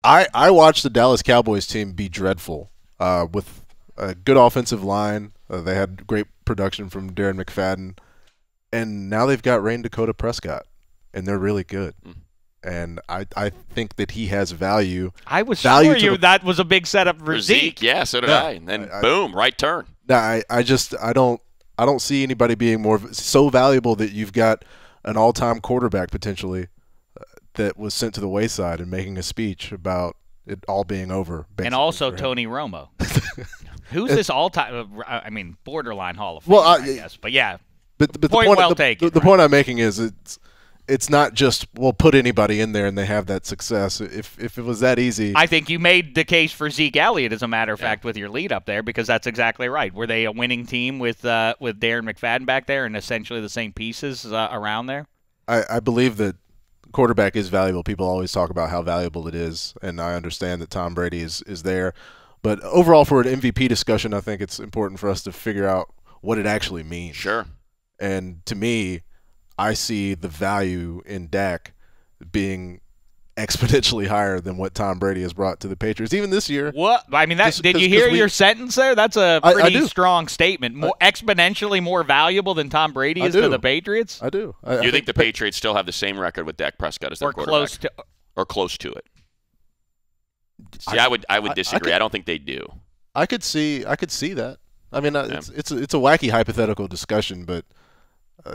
I watched the Dallas Cowboys team be dreadful with a good offensive line. They had great production from Darren McFadden, and now they've got Rain Dakota Prescott, and they're really good. And I think that he has value. I was value sure that was a big setup for Zeke. Yeah, so did I. And then boom, right turn. I don't see anybody being more so valuable that you've got an all-time quarterback potentially that was sent to the wayside and making a speech about it all being over. And also Tony Romo. Who's this all-time? I mean, borderline Hall of Fame, well, I guess. But yeah, but the point well taken. The point I'm making is it's not just put anybody in there and they have that success. If it was that easy, I think you made the case for Zeke Elliott, as a matter of fact, with your lead up there, because that's exactly right. Were they a winning team with Darren McFadden back there and essentially the same pieces around there? I believe that quarterback is valuable. People always talk about how valuable it is, and I understand that Tom Brady is there. But overall, for an MVP discussion, I think it's important for us to figure out what it actually means. Sure. And to me, I see the value in Dak being exponentially higher than what Tom Brady has brought to the Patriots, even this year. What? I mean, did you hear your sentence there? That's a pretty strong statement. Exponentially more valuable than Tom Brady is to the Patriots? I do. You think the Patriots still have the same record with Dak Prescott as their quarterback? Or close to it? See, I would disagree. I don't think they do. I could see that. I mean, it's a wacky hypothetical discussion, but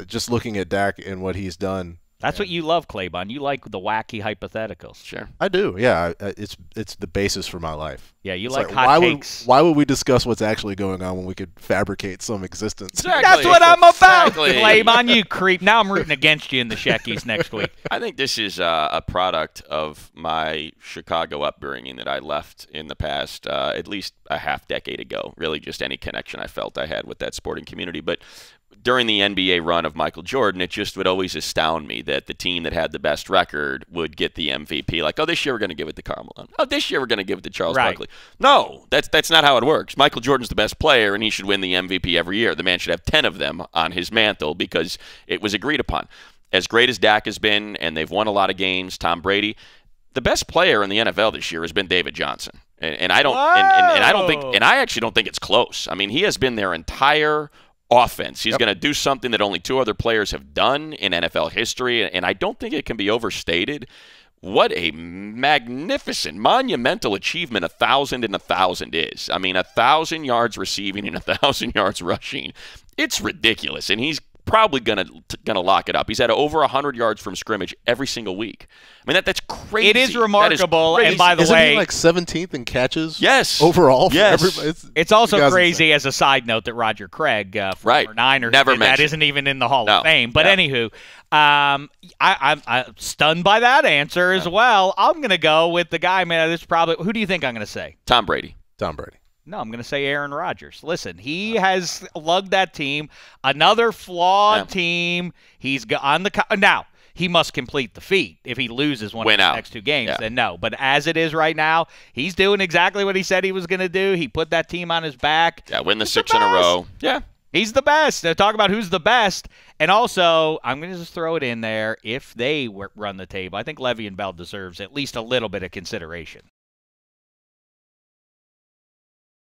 just looking at Dak and what he's done. That's what you love, Claybon. You like the wacky hypotheticals. Sure. I do, yeah. It's the basis for my life. Yeah, you like hot takes. Why would we discuss what's actually going on when we could fabricate some existence? Exactly. That's what I'm about, Claybon, you creep. Now I'm rooting against you in the Sheckies next week. I think this is a product of my Chicago upbringing that I left in the past, at least a half decade ago. Really just any connection I felt I had with that sporting community. But during the NBA run of Michael Jordan, it just would always astound me that the team that had the best record would get the MVP. Like, oh, this year we're going to give it to Karl Malone. Oh, this year we're going to give it to Charles Barkley. No, that's not how it works. Michael Jordan's the best player, and he should win the MVP every year. The man should have 10 of them on his mantle because it was agreed upon. As great as Dak has been, and they've won a lot of games, Tom Brady, the best player in the NFL this year has been David Johnson. And I don't and I don't think, and I actually don't think it's close. I mean, he has been their entire offense. He's going to do something that only two other players have done in NFL history, and I don't think it can be overstated. What a magnificent, monumental achievement 1,000 and 1,000 is. I mean, 1,000 yards receiving and 1,000 yards rushing. It's ridiculous, and he's probably gonna lock it up. He's had over 100 yards from scrimmage every single week. I mean, that's crazy. It is remarkable. And by the Isn't way, he like 17th in catches? Yes. Overall. Yes. It's also crazy as a side note that Roger Craig, former Niners, that isn't even in the Hall of Fame. But anywho, I'm stunned by that answer as well. I'm gonna go with the guy, man. This probably. Who do you think I'm gonna say? Tom Brady. Tom Brady. No, I'm going to say Aaron Rodgers. Listen, he has lugged that team. Another flawed team. He's on the now. He must complete the feat. If he loses one of the next two games, then no. But as it is right now, he's doing exactly what he said he was going to do. He put that team on his back. Yeah, win the 6 in a row. Yeah. He's the best. Now, talk about who's the best. And also, I'm going to just throw it in there. If they run the table, I think Le'Veon Bell deserves at least a little bit of consideration.